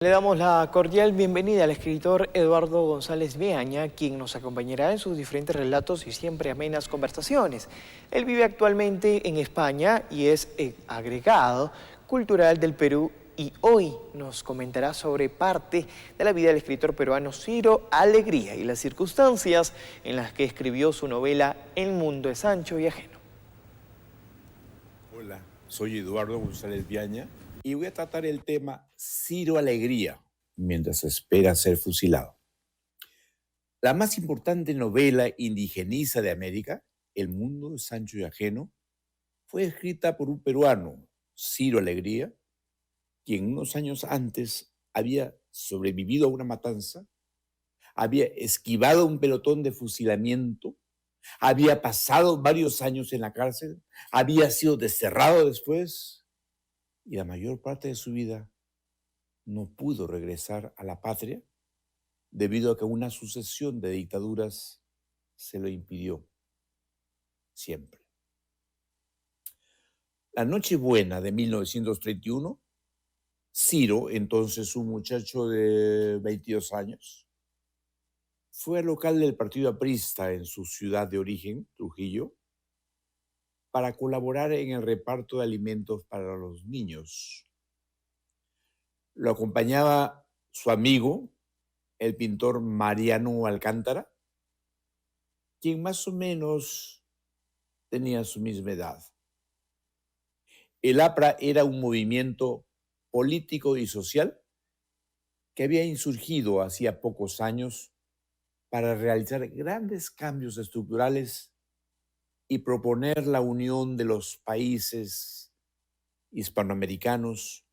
Le damos la cordial bienvenida al escritor Eduardo González Viaña, quien nos acompañará en sus diferentes relatos y siempre amenas conversaciones. Él vive actualmente en España y es agregado cultural del Perú y hoy nos comentará sobre parte de la vida del escritor peruano Ciro Alegría y las circunstancias en las que escribió su novela El mundo es ancho y ajeno. Hola, soy Eduardo González Viaña y voy a tratar el tema Ciro Alegría mientras espera ser fusilado. La más importante novela indigeniza de América, El mundo es ancho y ajeno, fue escrita por un peruano, Ciro Alegría, quien unos años antes había sobrevivido a una matanza, había esquivado un pelotón de fusilamiento, había pasado varios años en la cárcel, había sido desterrado después y la mayor parte de su vida no pudo regresar a la patria debido a que una sucesión de dictaduras se lo impidió siempre. La Nochebuena de 1931, Ciro, entonces un muchacho de 22 años, fue al local del partido aprista en su ciudad de origen, Trujillo, para colaborar en el reparto de alimentos para los niños. Lo acompañaba su amigo, el pintor Mariano Alcántara, quien más o menos tenía su misma edad. El APRA era un movimiento político y social que había insurgido hacía pocos años para realizar grandes cambios estructurales y proponer la unión de los países hispanoamericanos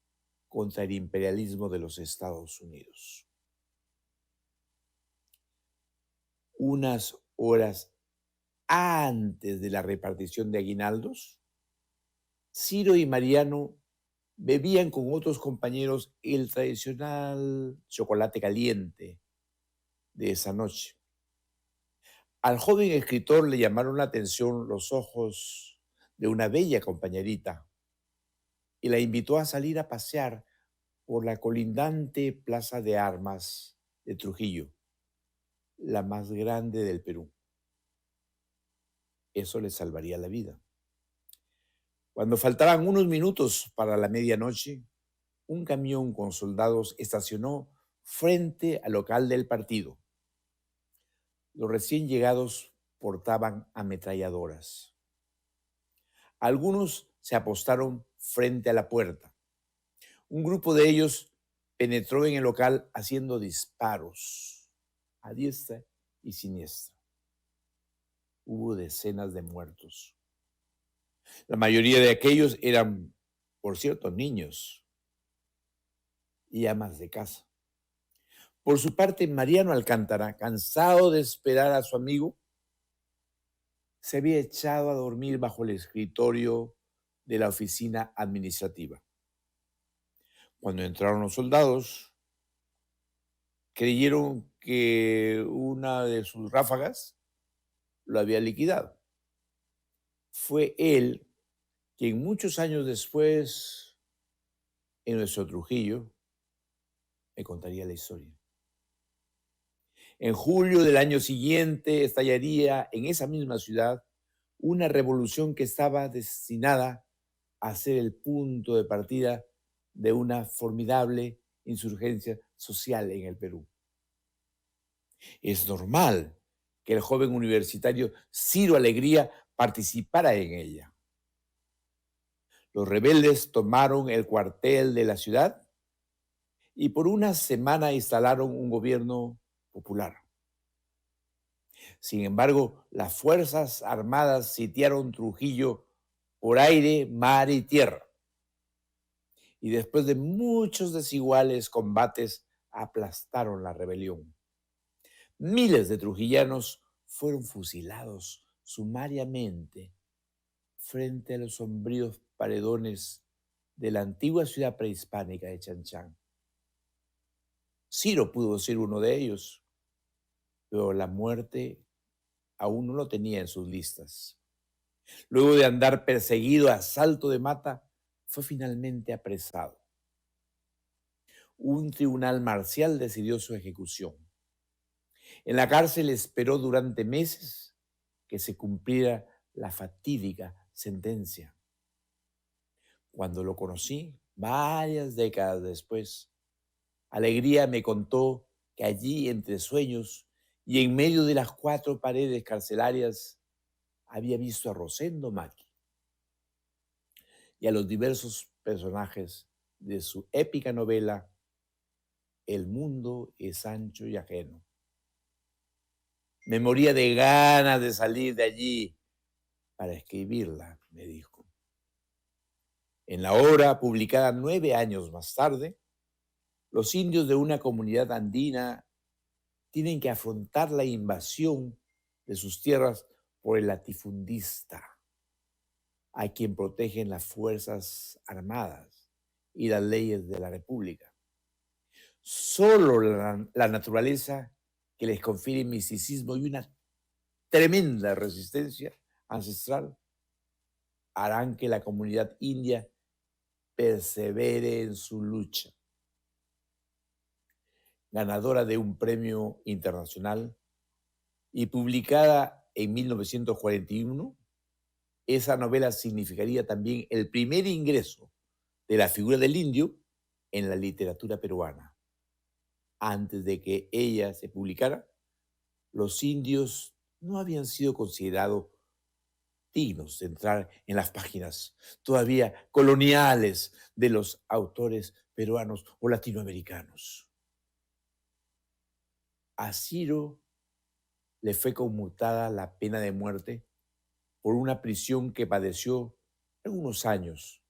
contra el imperialismo de los Estados Unidos. Unas horas antes de la repartición de aguinaldos, Ciro y Mariano bebían con otros compañeros el tradicional chocolate caliente de esa noche. Al joven escritor le llamaron la atención los ojos de una bella compañerita y la invitó a salir a pasear por la colindante Plaza de Armas de Trujillo, la más grande del Perú. Eso le salvaría la vida. Cuando faltaban unos minutos para la medianoche, un camión con soldados estacionó frente al local del partido. Los recién llegados portaban ametralladoras. Algunos se apostaron frente a la puerta. Un grupo de ellos penetró en el local haciendo disparos a diestra y siniestra. Hubo decenas de muertos. La mayoría de aquellos eran, por cierto, niños y amas de casa. Por su parte, Mariano Alcántara, cansado de esperar a su amigo, se había echado a dormir bajo el escritorio de la oficina administrativa. Cuando entraron los soldados, creyeron que una de sus ráfagas lo había liquidado. Fue él quien muchos años después, en nuestro Trujillo, me contaría la historia. En julio del año siguiente estallaría en esa misma ciudad una revolución que estaba destinada a ser el punto de partida de una formidable insurgencia social en el Perú. Es normal que el joven universitario Ciro Alegría participara en ella. Los rebeldes tomaron el cuartel de la ciudad y por una semana instalaron un gobierno popular. Sin embargo, las Fuerzas Armadas sitiaron Trujillo por aire, mar y tierra. Y después de muchos desiguales combates, aplastaron la rebelión. Miles de trujillanos fueron fusilados sumariamente frente a los sombríos paredones de la antigua ciudad prehispánica de Chanchán. Ciro pudo ser uno de ellos, pero la muerte aún no lo tenía en sus listas. Luego de andar perseguido a salto de mata, fue finalmente apresado. un tribunal marcial decidió su ejecución. En la cárcel esperó durante meses que se cumpliera la fatídica sentencia. Cuando lo conocí, varias décadas después, Alegría me contó que allí, entre sueños y en medio de las 4 paredes carcelarias, había visto a Rosendo Maki y a los diversos personajes de su épica novela El mundo es ancho y ajeno. Me moría de ganas de salir de allí para escribirla, me dijo. En la obra, publicada 9 años más tarde, los indios de una comunidad andina tienen que afrontar la invasión de sus tierras por el latifundista, a quien protegen las Fuerzas Armadas y las leyes de la República. Solo la naturaleza, que les confiere misticismo y una tremenda resistencia ancestral, harán que la comunidad india persevere en su lucha. Ganadora de un premio internacional y publicada en 1941, esa novela significaría también el primer ingreso de la figura del indio en la literatura peruana. Antes de que ella se publicara, los indios no habían sido considerados dignos de entrar en las páginas todavía coloniales de los autores peruanos o latinoamericanos. A Ciro le fue conmutada la pena de muerte por una prisión que padeció algunos años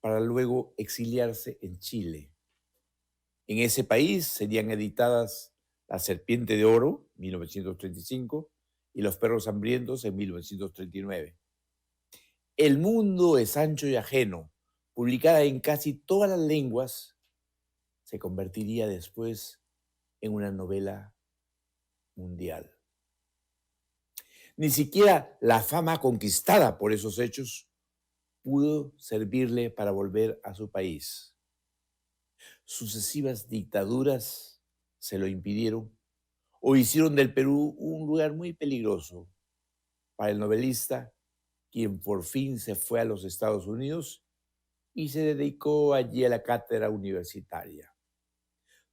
para luego exiliarse en Chile. En ese país serían editadas La Serpiente de Oro, 1935, y Los Perros Hambrientos, en 1939. El mundo es ancho y ajeno, publicada en casi todas las lenguas, se convertiría después en una novela mundial. Ni siquiera la fama conquistada por esos hechos pudo servirle para volver a su país. Sucesivas dictaduras se lo impidieron o hicieron del Perú un lugar muy peligroso para el novelista, quien por fin se fue a los Estados Unidos y se dedicó allí a la cátedra universitaria.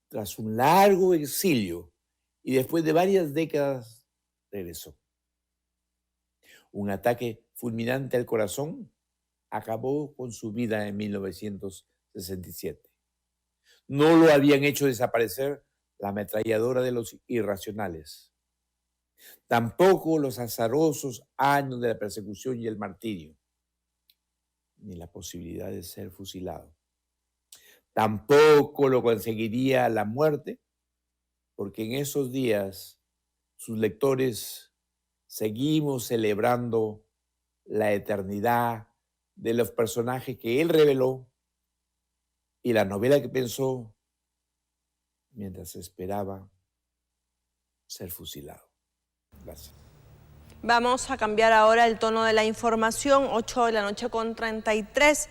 Tras un largo exilio y después de varias décadas, regresó. Un ataque fulminante al corazón acabó con su vida en 1967. No lo habían hecho desaparecer la ametralladora de los irracionales, tampoco los azarosos años de la persecución y el martirio, ni la posibilidad de ser fusilado. Tampoco lo conseguiría la muerte, porque en esos días sus lectores seguimos celebrando la eternidad de los personajes que él reveló y la novela que pensó mientras esperaba ser fusilado. Gracias. Vamos a cambiar ahora el tono de la información, 8 de la noche con 33.